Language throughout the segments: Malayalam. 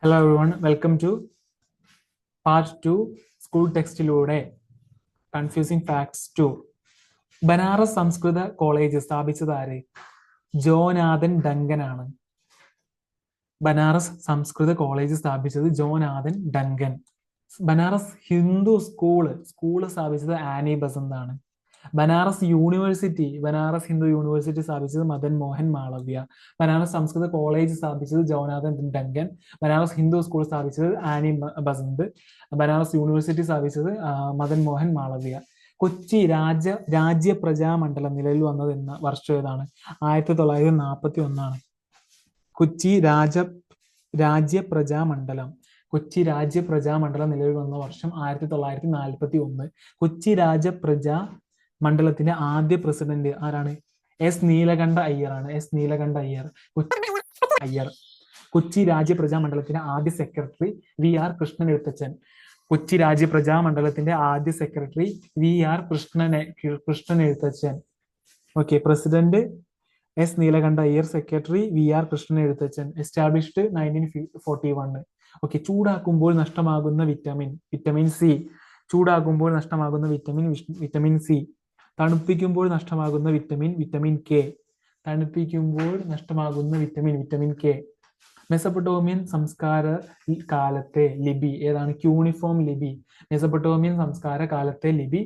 Hello everyone, welcome to part 2 school ടെക്സ്റ്റിലൂടെ confusing facts 2. Banaras Sanskrit college സ്ഥാപിച്ചത് ആര്? ജോനാഥൻ ഡങ്കൻ ആണ്. ബനാറസ് സംസ്കൃത കോളേജ് സ്ഥാപിച്ചത് Jonathan Duncan. Banaras Hindu school സ്ഥാപിച്ചത് ആനി ബസന്ത് ആണ്. ബനാറസ് ഹിന്ദു യൂണിവേഴ്സിറ്റി സ്ഥാപിച്ചത് മദൻ മോഹൻ മാളവ്യ. ബനാറസ് സംസ്കൃത കോളേജ് സ്ഥാപിച്ചത് Jonathan Duncan. Banaras Hindu school സ്ഥാപിച്ചത് ആനി ബസന്ത്. ബനാറസ് യൂണിവേഴ്സിറ്റി സ്ഥാപിച്ചത് മദൻ മോഹൻ മാളവ്യ. കൊച്ചി രാജ്യ പ്രജാമണ്ഡലം നിലവിൽ വന്നത് എന്ന വർഷം ഏതാണ്? 1941. കൊച്ചി രാജ്യ പ്രജാമണ്ഡലം നിലവിൽ വന്ന വർഷം 1941. കൊച്ചി രാജപ്രജാ മണ്ഡലത്തിന്റെ ആദ്യ പ്രസിഡന്റ് ആരാണ്? എസ് നീലകണ്ഠ അയ്യർ ആണ്. കൊച്ചി രാജ്യപ്രജാ മണ്ഡലത്തിന്റെ ആദ്യ secretary V R Krishnan Ezhuthachan. Kochi രാജ്യപ്രജാ മണ്ഡലത്തിന്റെ ആദ്യ secretary V R Krishnan Ezhuthachan. Okay, president S Neelakanta Iyer, secretary V R Krishnan Ezhuthachan. Established 1941. Okay, ചൂടാക്കുമ്പോൾ നഷ്ടമാകുന്ന വിറ്റമിൻ സി. ചൂടാകുമ്പോൾ നഷ്ടമാകുന്ന വിറ്റമിൻ സി. തണുപ്പിക്കുമ്പോൾ നഷ്ടമാകുന്ന വിറ്റമിൻ കെ. മെസപ്പൊട്ടോമിയൻ സംസ്കാര കാലത്തെ ലിപി ഏതാണ്? ക്യൂണിഫോം ലിപി. മെസപ്പൊട്ടോമിയൻ സംസ്കാര കാലത്തെ ലിപി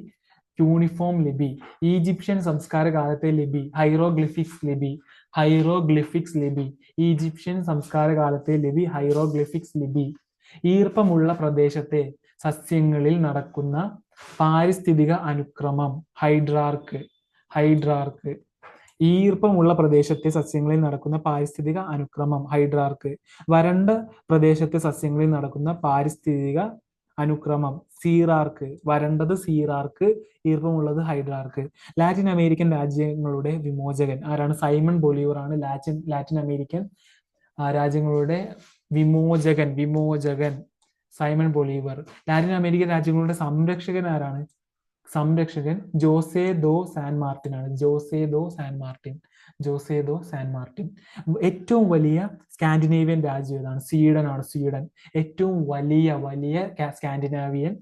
ക്യൂണിഫോം ലിപി. ഈജിപ്ഷ്യൻ സംസ്കാര കാലത്തെ ലിപി ഹൈറോഗ്ലിഫിക്സ് ലിപി. ഈജിപ്ഷ്യൻ സംസ്കാര കാലത്തെ ലിപി ഹൈറോഗ്ലിഫിക്സ് ലിപി. ഈർപ്പമുള്ള പ്രദേശത്തെ സസ്യങ്ങളിൽ നടക്കുന്ന പാരിസ്ഥിതിക അനുക്രമം ഹൈഡ്രാർക്ക്. ഈർപ്പമുള്ള പ്രദേശത്തെ സസ്യങ്ങളിൽ നടക്കുന്ന പാരിസ്ഥിതിക അനുക്രമം ഹൈഡ്രാർക്ക്. വരണ്ട പ്രദേശത്തെ സസ്യങ്ങളിൽ നടക്കുന്ന പാരിസ്ഥിതിക അനുക്രമം സീറാർക്ക്. വരണ്ടത് സീറാർക്ക്, ഈർപ്പമുള്ളത് ഹൈഡ്രാർക്ക്. ലാറ്റിൻ അമേരിക്കൻ രാജ്യങ്ങളുടെ വിമോചകൻ ആരാണ്? സൈമൺ ബൊലീവർ ആണ് ലാറ്റിൻ അമേരിക്കൻ രാജ്യങ്ങളുടെ വിമോചകൻ സൈമൺ ബൊലീവർ. ലാറ്റിൻ അമേരിക്കൻ രാജ്യങ്ങളുടെ സംരക്ഷകൻ ആരാണ്? ജോസേ ദോ സാൻ മാർട്ടിൻ ആണ്. ഏറ്റവും വലിയ സ്കാൻഡിനേവിയൻ രാജ്യം ഏതാണ്? സ്വീഡൻ. ഏറ്റവും വലിയ സ്കാൻഡിനേവിയൻ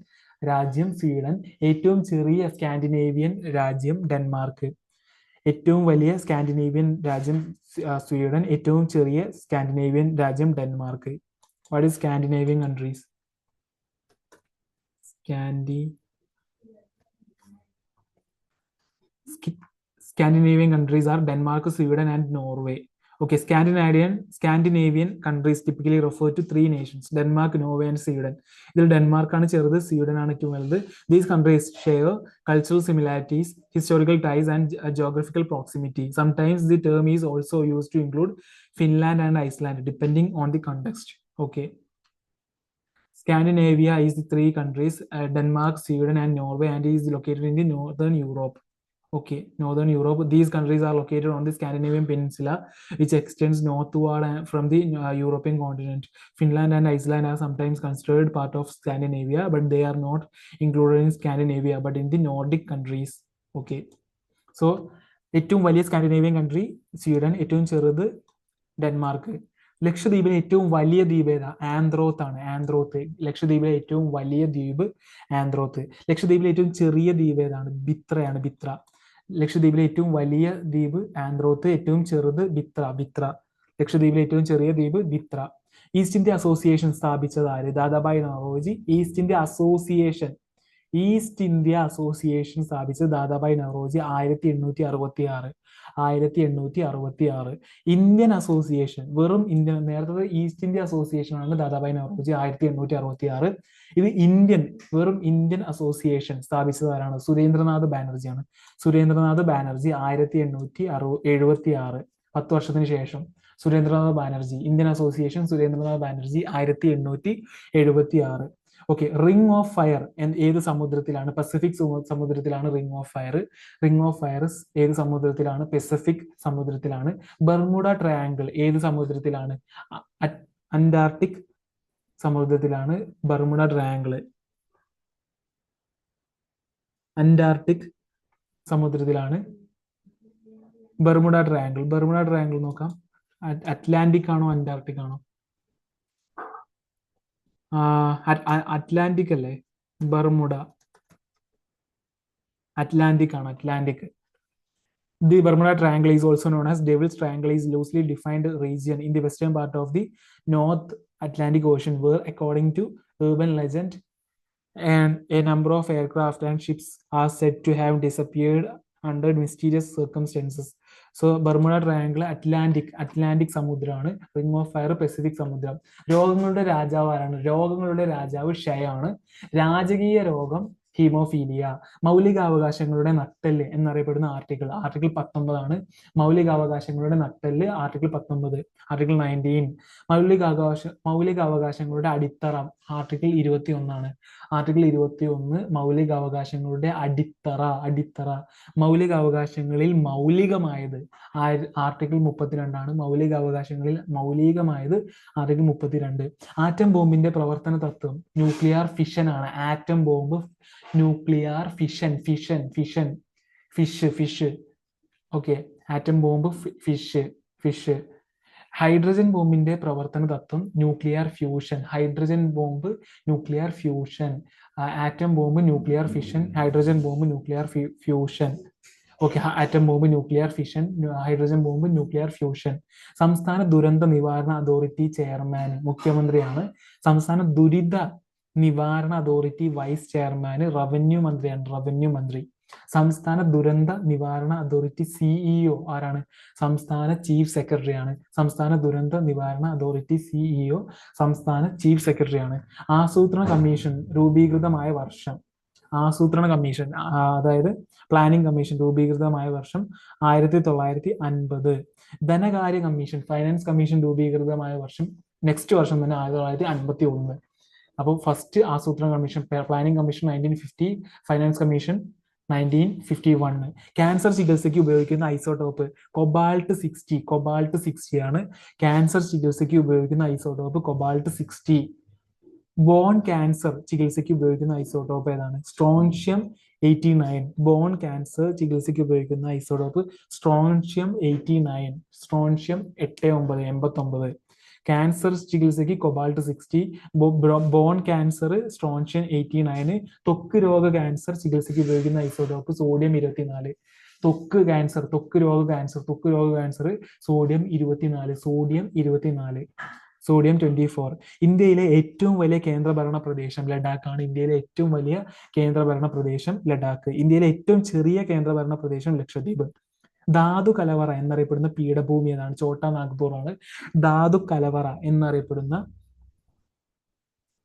രാജ്യം സ്വീഡൻ. ഏറ്റവും ചെറിയ സ്കാൻഡിനേവിയൻ രാജ്യം ഡെൻമാർക്ക്. ഏറ്റവും വലിയ സ്കാൻഡിനേവിയൻ രാജ്യം സ്വീഡൻ. ഏറ്റവും ചെറിയ സ്കാൻഡിനേവിയൻ രാജ്യം Denmark. What is Scandinavian countries? Scandinavian countries are Denmark, Sweden, and Norway. Okay, Scandinavian countries typically refer to three nations: Denmark, Norway, and Sweden. ഇതിൽ ഡെൻമാർക്കാണ് ചെറുത്, സ്വീഡൻ ആണ് ഏറ്റവും വലുത്. These countries share cultural similarities, historical ties, and geographical proximity. Sometimes the term is also used to include Finland and Iceland, depending on the context. Okay. Scandinavia is the three countries, Denmark, Sweden, and Norway, and is located in the northern Europe. Okay, northern Europe. These countries are located on the Scandinavian peninsula, which extends northward from the European continent. Finland and Iceland are sometimes considered part of Scandinavia, but they are not included in Scandinavia, but in the Nordic countries. Okay, so ഏറ്റവും വലിയ സ്കാൻഡിനേവിയൻ കൺട്രി സ്വീഡൻ, ഏറ്റവും ചെറുത് ഡെൻമാർക്ക്. ലക്ഷദ്വീപിലെ ഏറ്റവും വലിയ ദ്വീപ് ഏതാ? ആന്ത്രോത്ത് ആണ്. ലക്ഷദ്വീപിലെ ഏറ്റവും വലിയ ദ്വീപ് ആന്ത്രോത്ത്. ലക്ഷദ്വീപിലെ ഏറ്റവും ചെറിയ ദ്വീപ് ഏതാണ്? ബിത്ര. ലക്ഷദ്വീപിലെ ഏറ്റവും വലിയ ദ്വീപ് ആന്ത്രോത്ത്, ഏറ്റവും ചെറുത് ബിത്ര. ലക്ഷദ്വീപിലെ ഏറ്റവും ചെറിയ ദ്വീപ് ബിത്ര. ഈസ്റ്റ് ഇന്ത്യ അസോസിയേഷൻ സ്ഥാപിച്ചത് ആര്? Dadabhai Naoroji. East India association സ്ഥാപിച്ചത് ദാദാഭായ് നവറോജി 1866. ഇന്ത്യൻ അസോസിയേഷൻ നേരത്തെ ഈസ്റ്റ് ഇന്ത്യ അസോസിയേഷൻ ആണ് ദാദാഭായ് നവറോജി 1866. ഇത് വെറും ഇന്ത്യൻ അസോസിയേഷൻ സ്ഥാപിച്ചത് ആരാണ്? സുരേന്ദ്രനാഥ് ബാനർജി ആണ്. 1876. 10 വർഷത്തിന് ശേഷം Indian association 1876. Okay, ring of fire ഏത് സമുദ്രത്തിലാണ്? പസഫിക് സമുദ്രത്തിലാണ് റിംഗ് ഓഫ് ഫയർ. ഏത് സമുദ്രത്തിലാണ്? പസഫിക് സമുദ്രത്തിലാണ്. ബർമുഡ ട്രയാങ്കിൾ ഏത് സമുദ്രത്തിലാണ്? അന്റാർട്ടിക് സമുദ്രത്തിലാണ് ബർമുഡ ട്രയാങ്കിൾ. അന്റാർട്ടിക് സമുദ്രത്തിലാണ് ബർമുഡ ട്രയാങ്കിൾ നോക്കാം. അറ്റ്ലാന്റിക് ആണോ അന്റാർട്ടിക് ആണോ? അറ്റ്ലാന്റിക് അല്ലേ? ബർമുഡ. അറ്റ്ലാന്റിക് ആണ്, Atlantic. The Bermuda Triangle is also known as Devil's Triangle, is loosely defined region in the western part of the North Atlantic Ocean, where, according to urban legend, and a number of aircraft and ships are said to have disappeared under mysterious circumstances. So Bermuda triangle Atlantic സമുദ്രമാണ്. റിംഗ് ഓഫ് ഫയർ പസഫിക് സമുദ്രം. രോഗങ്ങളുടെ രാജാവ് ആരാണ്? രോഗങ്ങളുടെ രാജാവ് ക്ഷയമാണ്. രാജകീയ രോഗം ഹീമോഫീലിയ. മൗലികാവകാശങ്ങളുടെ നട്ടെല്ല് എന്നറിയപ്പെടുന്ന ആർട്ടിക്കിൾ 19 ആണ്. മൗലികാവകാശങ്ങളുടെ നട്ടെല്ല് ആർട്ടിക്കിൾ 19. ആർട്ടിക്കിൾ 19. മൗലികാവകാശങ്ങളുടെ അടിത്തറ ആർട്ടിക്കിൾ 21 ആണ്. ആർട്ടിക്കിൾ 21 മൗലികാവകാശങ്ങളുടെ അടിത്തറ. മൗലികാവകാശങ്ങളിൽ മൗലികമായത് ആർട്ടിക്കിൾ 32 ആണ്. മൗലികാവകാശങ്ങളിൽ മൗലികമായത് ആർട്ടിക്കിൾ 32. ആറ്റം ബോംബിന്റെ പ്രവർത്തന തത്വം ന്യൂക്ലിയർ ഫിഷൻ ആണ്. Atom bomb nuclear fish. Okay, atom bomb fish. Hydrogen ബോംബിന്റെ പ്രവർത്തന തത്വം nuclear fusion. Hydrogen bomb nuclear fusion. Atom bomb nuclear fission, hydrogen bomb nuclear fusion. Okay, atom bomb nuclear fission, hydrogen bomb nuclear fusion. സംസ്ഥാന ദുരന്ത നിവാരണ അതോറിറ്റി ചെയർമാൻ മുഖ്യമന്ത്രിയാണ്. സംസ്ഥാന ദുരിത നിവാരണ അതോറിറ്റി വൈസ് ചെയർമാൻ റവന്യൂ മന്ത്രി. സംസ്ഥാന ദുരന്ത നിവാരണ അതോറിറ്റി സിഇഒ ആരാണ്? സംസ്ഥാന ചീഫ് സെക്രട്ടറി ആണ്. സംസ്ഥാന ദുരന്ത നിവാരണ അതോറിറ്റി സിഇഒ സംസ്ഥാന ചീഫ് സെക്രട്ടറി ആണ്. ആസൂത്രണ കമ്മീഷൻ രൂപീകൃതമായ വർഷം. അതായത് പ്ലാനിംഗ് കമ്മീഷൻ രൂപീകൃതമായ വർഷം 1950. ധനകാര്യ കമ്മീഷൻ, ഫൈനാൻസ് കമ്മീഷൻ രൂപീകൃതമായ വർഷം നെക്സ്റ്റ് വർഷം തന്നെ 1951. അപ്പോൾ ഫസ്റ്റ് ആസൂത്രണ commission, planning commission 1950, finance commission 1951. Cancer ചികിത്സയ്ക്ക് ഉപയോഗിക്കുന്ന ഐസോടോപ്പ് കൊബാൾട്ട് 60 ആണ്. ക്യാൻസർ ചികിത്സയ്ക്ക് ഉപയോഗിക്കുന്ന ഐസോടോപ്പ് കൊബാൾട്ട് 60. ബോൺ ക്യാൻസർ ചികിത്സയ്ക്ക് ഉപയോഗിക്കുന്ന ഐസോടോപ്പ് ഏതാണ്? സ്ട്രോൺഷ്യം 89. ബോൺ ക്യാൻസർ ചികിത്സയ്ക്ക് ഉപയോഗിക്കുന്ന ഐസോടോപ്പ് സ്ട്രോൺഷ്യം 89. സ്ട്രോൺഷ്യം 89. ക്യാൻസർ ചികിത്സയ്ക്ക് കൊബാൾട്ട് 60, ബോൺ ക്യാൻസർ സ്ട്രോൺഷ്യം 89. ത്വക്ക് രോഗ ക്യാൻസർ ചികിത്സയ്ക്ക് ഉപയോഗിക്കുന്ന ഐസോടോപ്പ് സോഡിയം 24. ത്വക്ക് രോഗ ക്യാൻസർ സോഡിയം 24. സോഡിയം 24. ഇന്ത്യയിലെ ഏറ്റവും വലിയ കേന്ദ്രഭരണ പ്രദേശം ലഡാക്ക് ആണ്. ഇന്ത്യയിലെ ഏറ്റവും വലിയ കേന്ദ്രഭരണ പ്രദേശം ലഡാക്ക്. ഇന്ത്യയിലെ ഏറ്റവും ചെറിയ കേന്ദ്രഭരണ പ്രദേശം ലക്ഷദ്വീപ്. ധാതു കലവറ എന്നറിയപ്പെടുന്ന പീഠഭൂമി ഏതാണ്? ചോട്ടാ നാഗ്പൂർ ആണ്. ധാതു കലവറ എന്നറിയപ്പെടുന്ന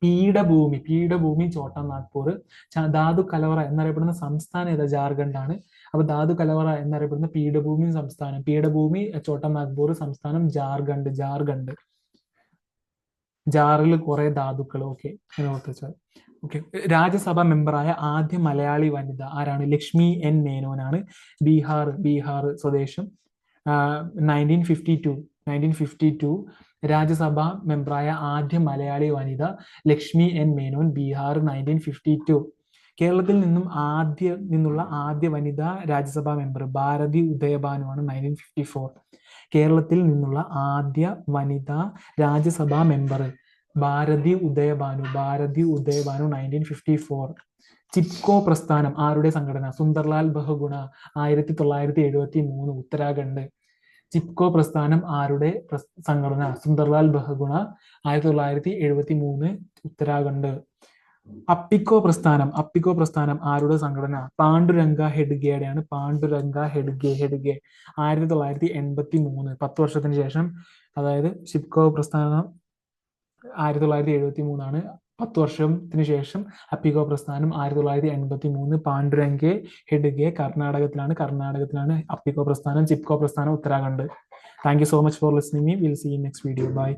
പീഠഭൂമി ചോട്ടാ നാഗ്പൂർ. ധാതു കലവറ എന്നറിയപ്പെടുന്ന സംസ്ഥാനം ഏതാ? ജാർഖണ്ഡ് ആണ്. അപ്പൊ ധാതു കലവറ എന്നറിയപ്പെടുന്ന പീഠഭൂമി സംസ്ഥാനം, പീഠഭൂമി ചോട്ടാ നാഗ്പൂർ, സംസ്ഥാനം ജാർഖണ്ഡ്. ജാറിൽ കുറെ ധാതുക്കൾ. Okay, okay. രാജ്യസഭ മെമ്പറായ ആദ്യ മലയാളി വനിത ആരാണ്? ലക്ഷ്മി എൻ മേനോൻ ആണ്. ബീഹാർ സ്വദേശം. 1952 രാജ്യസഭ മെമ്പറായ ആദ്യ മലയാളി വനിത ലക്ഷ്മി എൻ മേനോൻ, ബീഹാർ. 1952. കേരളത്തിൽ നിന്നുള്ള ആദ്യ വനിതാ രാജ്യസഭാ മെമ്പർ ഭാരതി ഉദയഭാനു ആണ്. 1954. കേരളത്തിൽ നിന്നുള്ള ആദ്യ വനിതാ രാജ്യസഭാ മെമ്പർ ഭാരതി ഉദയഭാനു. 1954. ചിപ്കോ പ്രസ്ഥാനം ആരുടെ സംഘടന? സുന്ദർലാൽ ബഹുഗുണ. 1973, ഉത്തരാഖണ്ഡ്. ചിപ്കോ പ്രസ്ഥാനം ആരുടെ സംഘടന? സുന്ദർലാൽ ബഹുഗുണ. 1973, ഉത്തരാഖണ്ഡ്. അപ്പിക്കോ പ്രസ്ഥാനം ആരുടെ സംഘടന? പാണ്ഡുരംഗ ഹെഡ്ഗെയുടെയാണ്. 1983, 10 വർഷത്തിന് ശേഷം. അതായത് ചിപ്കോ പ്രസ്ഥാനം 1973 ആണ്. 10 വർഷത്തിന് ശേഷം അപ്പിക്കോ പ്രസ്ഥാനം 1983. പാണ്ഡുരംഗെ ഹെഡ്ഗെ കർണാടകത്തിലാണ് അപ്പിക്കോ പ്രസ്ഥാനം. ചിപ്കോ പ്രസ്ഥാനം Uttarakhand. Thank you so much for listening me. Will see in next video. By.